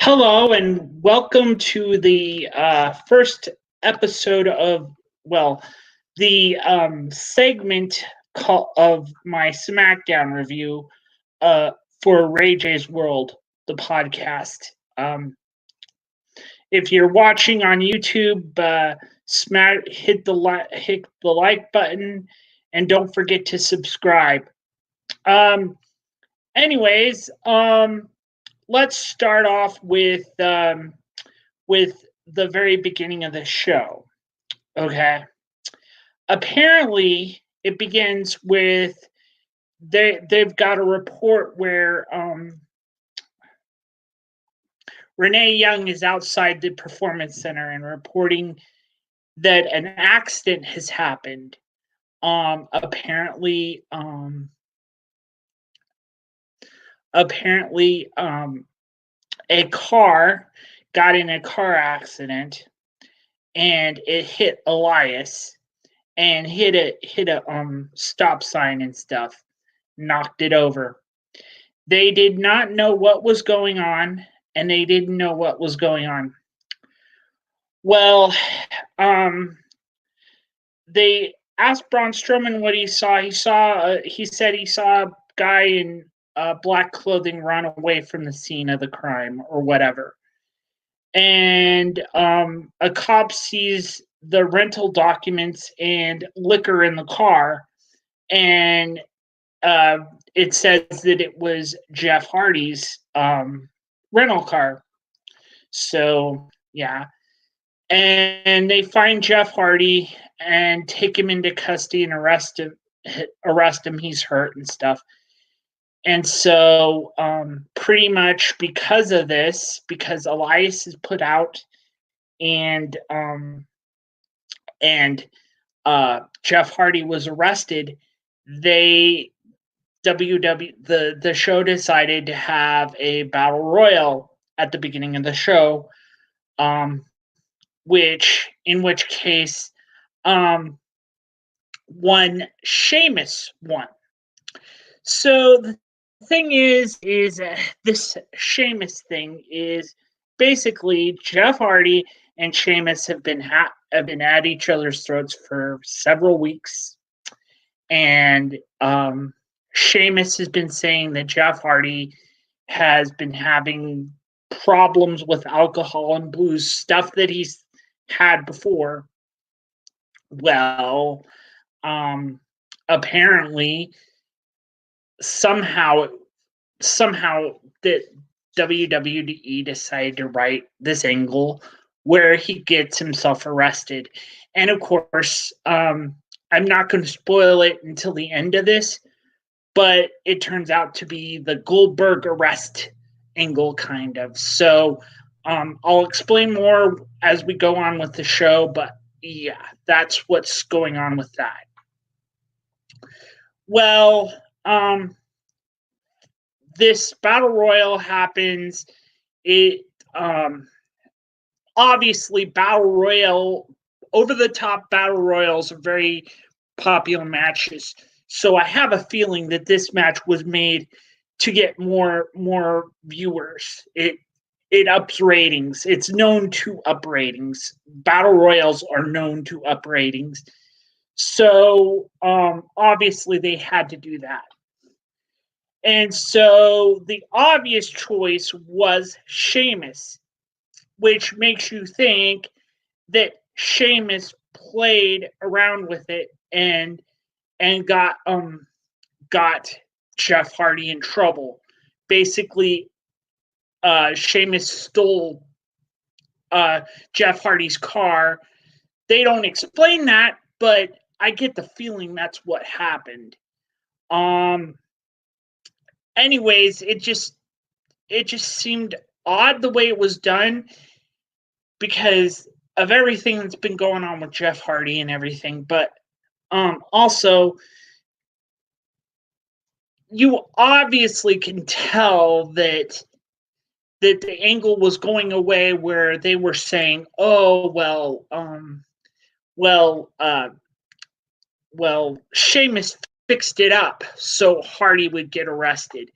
Hello, and welcome to the first episode of, the segment of my Smackdown review for rayjay's World, the podcast. Um, if you're watching on YouTube, hit the like button, and don't forget to subscribe. Um, anyways, let's start off with the very beginning of the show. Okay. Apparently, it begins with they've got a report where Renee Young is outside the performance center and reporting that an accident has happened. Apparently, a car got in a car accident and it hit Elias and hit a stop sign and stuff, knocked it over. They did not know what was going on, and they didn't know what was going on. Well, they asked Braun Strowman what he saw. He said he saw a guy in black clothing run away from the scene of the crime or whatever. And a cop sees the rental documents and liquor in the car, and it says that it was Jeff Hardy's rental car. So yeah, and they find Jeff Hardy and take him into custody and arrest him. He's hurt and stuff. And so, pretty much because of this, because Elias is put out, and Jeff Hardy was arrested, the show decided to have a battle royal at the beginning of the show, in which case, Sheamus won. So the thing is this Sheamus thing is basically Jeff Hardy and Sheamus have been at each other's throats for several weeks, and Sheamus has been saying that Jeff Hardy has been having problems with alcohol and booze, stuff that he's had before. Well, apparently, somehow that WWE decided to write this angle where he gets himself arrested. And of course, I'm not going to spoil it until the end of this, but it turns out to be the Goldberg arrest angle, kind of. So I'll explain more as we go on with the show, but yeah, that's what's going on with that. Well, this battle royal happens. It obviously over the top battle royals are very popular matches. So I have a feeling that this match was made to get more viewers. It ups ratings. It's known to up ratings. Battle royals are known to up ratings. So obviously they had to do that. And so the obvious choice was Sheamus, which makes you think that Sheamus played around with it and got Jeff Hardy in trouble. Basically, Sheamus stole Jeff Hardy's car. They don't explain that, but I get the feeling that's what happened. Anyways, it just seemed odd the way it was done because of everything that's been going on with Jeff Hardy and everything. But also, you obviously can tell that the angle was going away where they were saying, "Oh well, Sheamus fixed it up so Hardy would get arrested."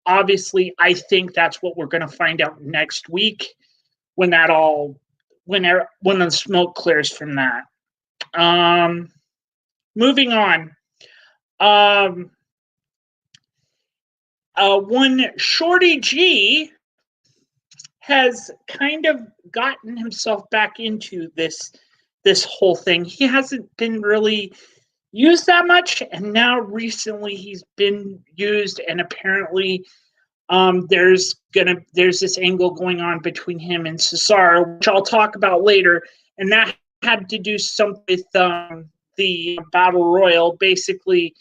obviously, I think that's what we're going to find out next week when the smoke clears from that. Moving on. When Shorty G has kind of gotten himself back into this whole thing. He hasn't been really used that much, and now recently he's been used, and apparently there's this angle going on between him and Cesaro, which I'll talk about later, and that had to do something with the Battle Royal. Basically,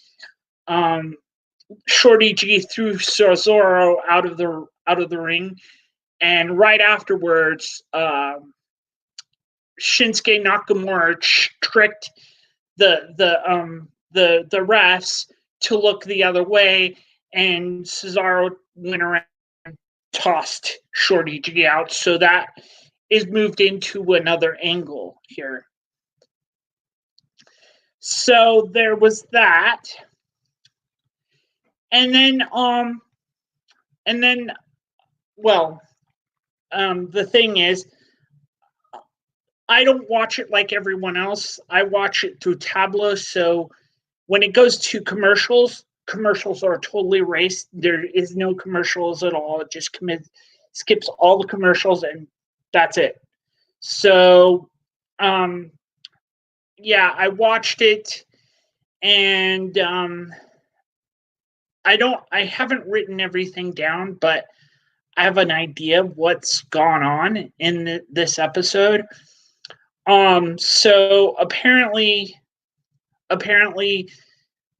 Shorty G threw Cesaro out of the ring, and right afterwards, Shinsuke Nakamura tricked the refs to look the other way, and Cesaro went around and tossed Shorty G out. So that is moved into another angle here. So there was that. And then the thing is, I don't watch it like everyone else. I watch it through Tableau. So when it goes to commercials are totally erased. There is no commercials at all. It just skips all the commercials, and that's it. So, I watched it, and I haven't written everything down, but I have an idea of what's gone on in this episode. So apparently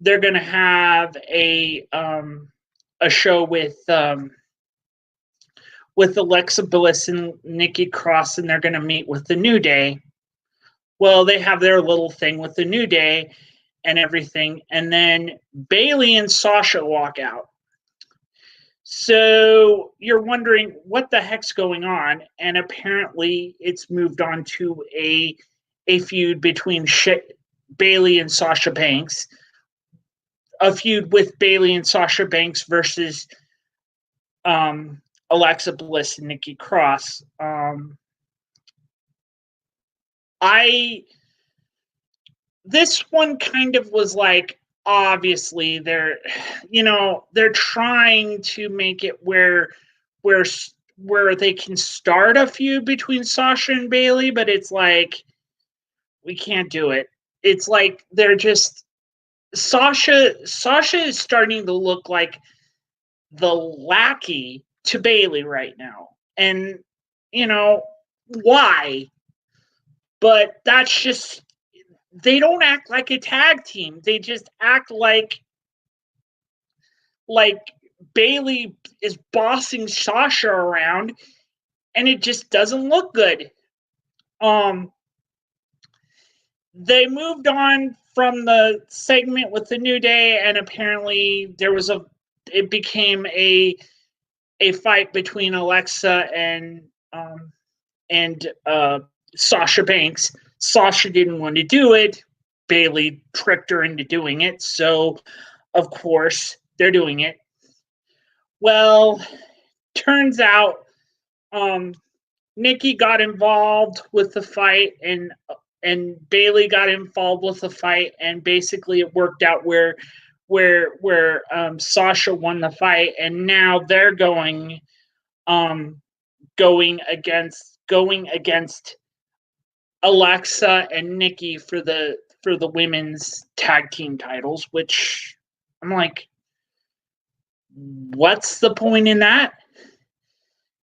they're gonna have a show with Alexa Bliss and Nikki Cross, and they're gonna meet with the New Day. Well, they have their little thing with the New Day and everything, and then Bayley and Sasha walk out. So you're wondering what the heck's going on, and apparently it's moved on to a feud between Bayley and Sasha Banks, a feud with Bayley and Sasha Banks versus Alexa Bliss and Nikki Cross. This one kind of was like, obviously they're trying to make it where they can start a feud between Sasha and Bayley, but it's like, we can't do it. It's like they're just Sasha is starting to look like the lackey to Bayley right now. And why? But that's just, they don't act like a tag team. They just act like Bayley is bossing Sasha around, and it just doesn't look good. They moved on from the segment with the New Day, and apparently it became a fight between Alexa and Sasha Banks. Sasha didn't want to do it. Bayley tricked her into doing it, so of course they're doing it. Well, turns out Nikki got involved with the fight, and Bayley got involved with the fight, and basically it worked out where Sasha won the fight, and now they're going against Alexa and Nikki for the women's tag team titles, which I'm like, what's the point in that?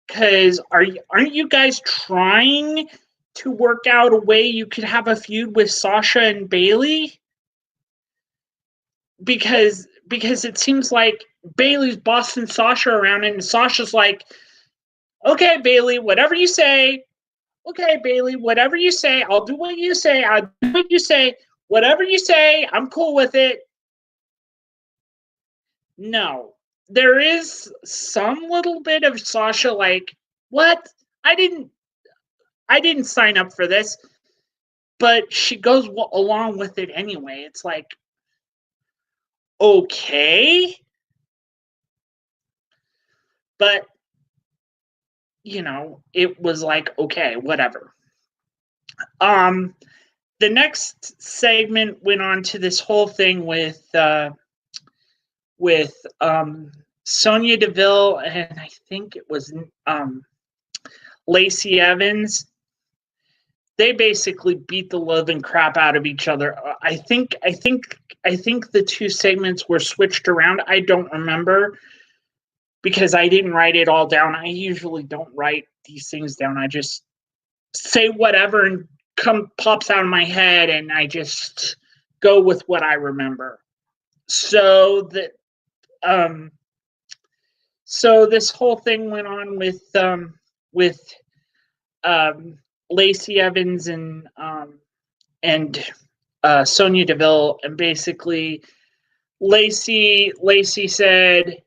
Because aren't you guys trying to work out a way you could have a feud with Sasha and Bayley? Because it seems like Bayley's bossing Sasha around, and Sasha's like, okay, Bayley, whatever you say. Okay, Bayley, whatever you say, I'll do what you say. I'll do what you say. Whatever you say, I'm cool with it. No. There is some little bit of Sasha like, what? I didn't sign up for this. But she goes along with it anyway. It's like, okay. But, it was like, okay, whatever. The next segment went on to this whole thing with Sonya Deville, and I think it was Lacey Evans. They basically beat the living crap out of each other. I think the two segments were switched around. I don't remember because I didn't write it all down. I usually don't write these things down. I just say whatever and pops out of my head, and I just go with what I remember. So this whole thing went on with Lacey Evans and Sonya Deville, and basically Lacey said,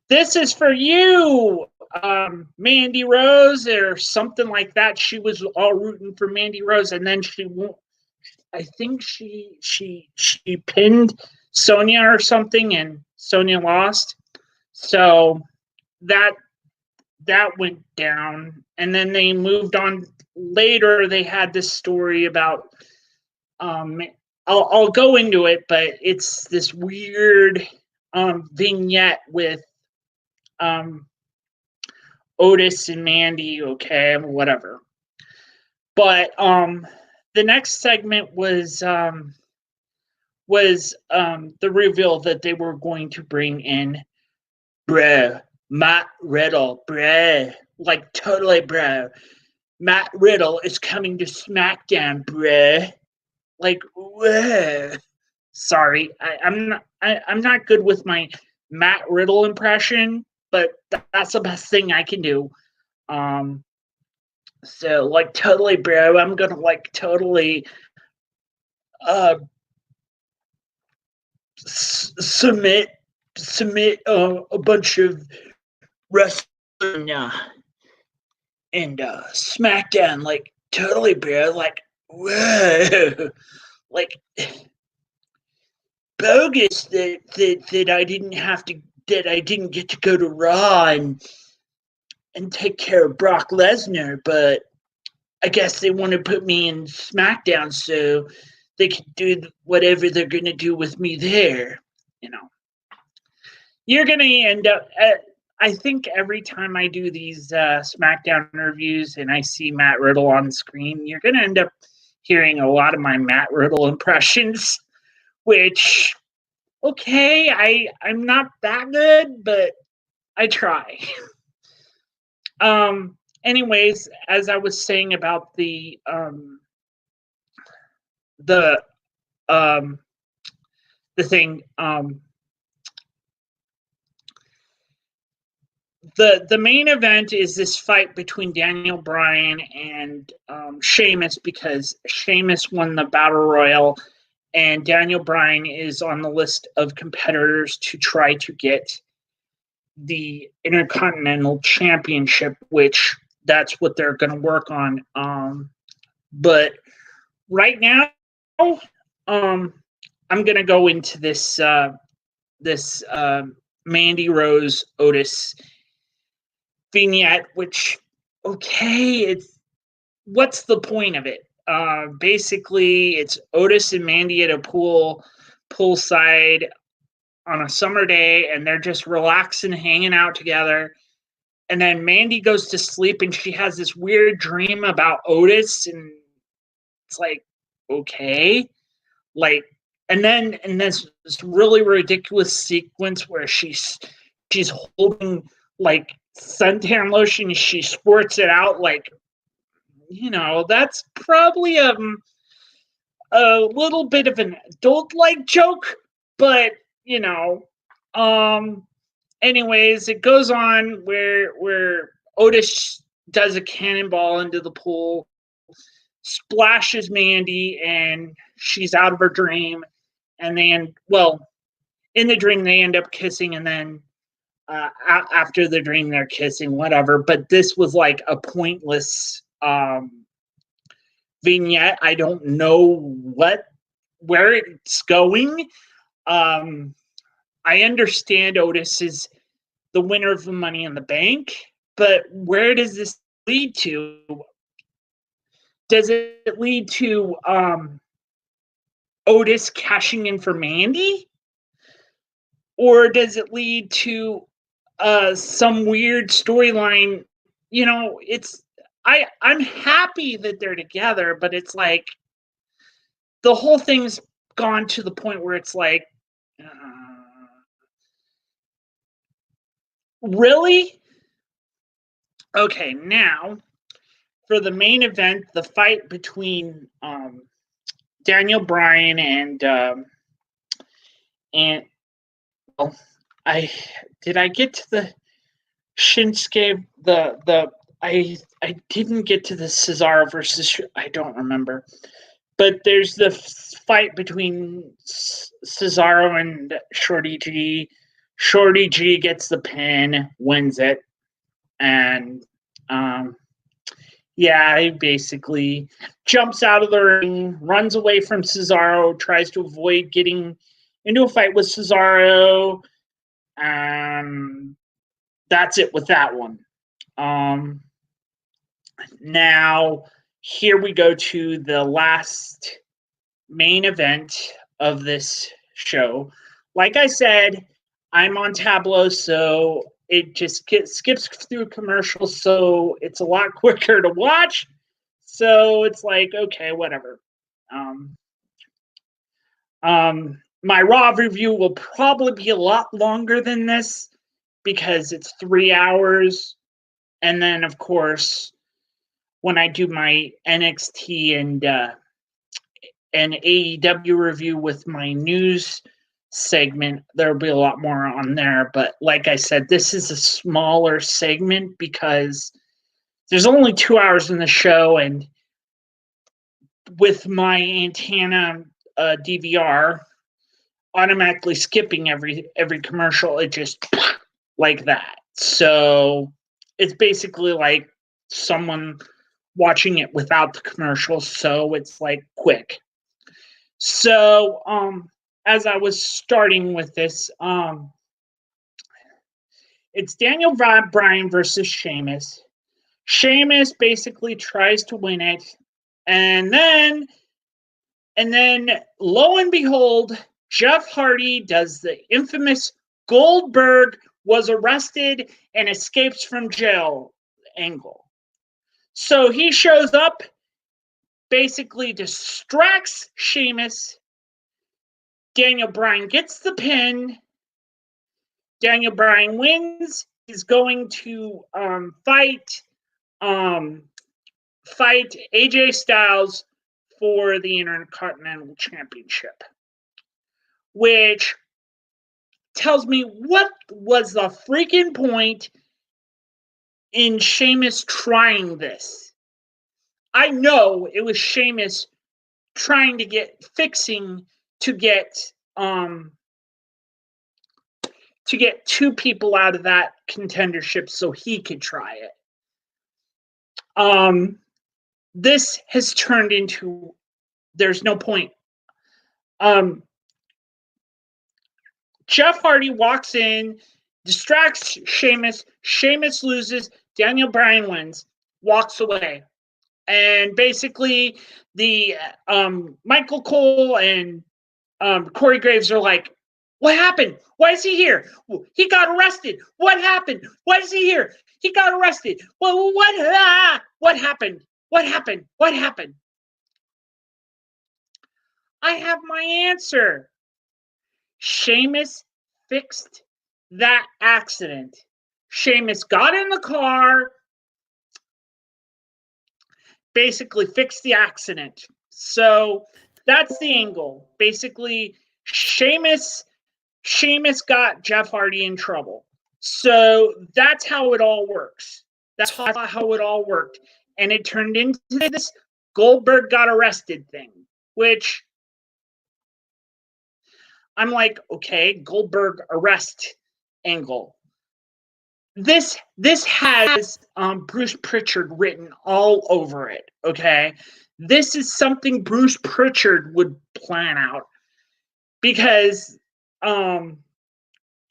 "This is for you, Mandy Rose," or something like that. She was all rooting for Mandy Rose, and then I think she pinned Sonya or something, and Sonya lost. So that went down, and then they moved on. Later, they had this story about. I'll go into it, but it's this weird vignette with Otis and Mandy. Okay, whatever. But the next segment was the reveal that they were going to bring in Matt Riddle, like totally bro. Matt Riddle is coming to SmackDown, bruh. Like, bleh. Sorry, I'm not good with my Matt Riddle impression, but that's the best thing I can do. So like totally, bro. I'm gonna like totally submit a bunch of wrestling and SmackDown, like totally, bro. Like, whoa, like bogus that I didn't get to go to Raw and take care of Brock Lesnar, but I guess they want to put me in SmackDown so they can do whatever they're going to do with me there. You're going to end up. I think every time I do these SmackDown interviews and I see Matt Riddle on the screen, you're going to end up hearing a lot of my Matt Riddle impressions, which, okay, I'm not that good, but I try. Anyways, as I was saying about the thing, the main event is this fight between Daniel Bryan and Sheamus, because Sheamus won the Battle Royal, and Daniel Bryan is on the list of competitors to try to get the Intercontinental Championship, which that's what they're going to work on. But right now, I'm going to go into this Mandy Rose Otis vignette, which, okay, what's the point of it? Basically, it's Otis and Mandy at a poolside on a summer day, and they're just relaxing, hanging out together. And then Mandy goes to sleep, and she has this weird dream about Otis, and it's like, okay, like, and then this really ridiculous sequence where she's holding like suntan lotion, and she squirts it out, like, that's probably a little bit of an adult-like joke, but anyways, it goes on where Otis does a cannonball into the pool, splashes Mandy, and she's out of her dream. And then, in the dream, they end up kissing, and then after the dream, they're kissing, whatever. But this was like a pointless vignette. I don't know where it's going. I understand Otis is the winner of the Money in the Bank. But where does this lead to? Does it lead to Otis cashing in for Mandy? Or does it lead to some weird storyline? You know, I'm happy that they're together, but it's like the whole thing's gone to the point where it's like, really? Okay, now for the main event, the fight between Daniel Bryan and well, I get to the Shinsuke I didn't get to the Cesaro versus I don't remember, but there's the fight between Cesaro and Shorty G. Shorty G gets the pin, wins it, and he basically jumps out of the ring, runs away from Cesaro, tries to avoid getting into a fight with Cesaro. That's it with that one. Now, here we go to the last main event of this show. Like I said, I'm on Tableau, so it just skips through commercials, so it's a lot quicker to watch. So it's like, okay, whatever. My Raw review will probably be a lot longer than this because it's 3 hours. And then, of course, when I do my NXT and AEW review with my news segment, there'll be a lot more on there. But like I said, this is a smaller segment because there's only 2 hours in the show, and with my antenna DVR automatically skipping every commercial, it just like that. So it's basically like someone watching it without the commercials, so it's like quick. So as I was starting with this, it's Daniel Bryan versus Sheamus. Sheamus basically tries to win it, and then lo and behold, Jeff Hardy does the infamous Goldberg was arrested and escapes from jail angle. So he shows up, basically distracts Sheamus. Daniel Bryan gets the pin. Daniel Bryan wins. He's going to fight AJ Styles for the Intercontinental Championship, which tells me what was the freaking point in Sheamus trying this. I know it was Sheamus trying to get two people out of that contendership so he could try it. This has turned into there's no point. Jeff Hardy walks in, distracts Sheamus. Sheamus loses. Daniel Bryan wins, walks away. And basically, the Michael Cole and Corey Graves are like, what happened? Why is he here? He got arrested. What happened? Why is he here? He got arrested. Well, what happened? What happened? What happened? I have my answer. Sheamus fixed that accident. Sheamus got in the car, basically fixed the accident. So that's the angle. Basically, Sheamus got Jeff Hardy in trouble. So that's how it all works. That's how it all worked. And it turned into this Goldberg got arrested thing, which I'm like, okay, Goldberg arrest angle. This has Bruce Pritchard written all over it, okay? This is something Bruce Pritchard would plan out because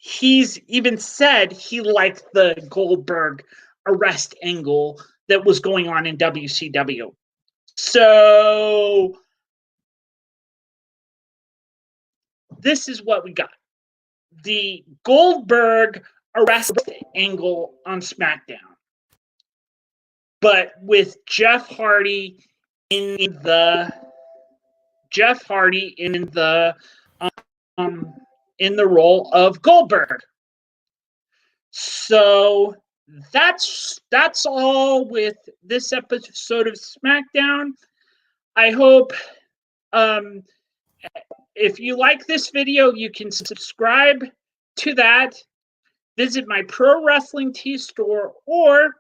he's even said he liked the Goldberg arrest angle that was going on in WCW. So this is what we got. The Goldberg arrest angle on SmackDown. But with Jeff Hardy in the role of Goldberg. So that's all with this episode of SmackDown. I hope if you like this video, you can subscribe to that. Visit my Pro Wrestling Tee store or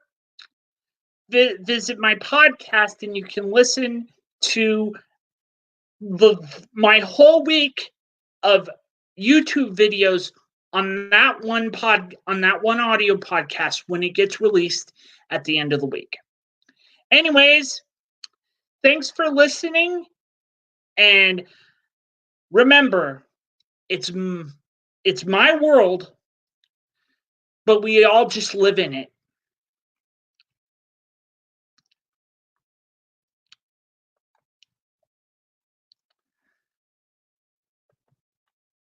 visit my podcast, and you can listen to my whole week of YouTube videos on that one audio podcast when it gets released at the end of the week. Anyways, thanks for listening, and remember, it's my world, but we all just live in it.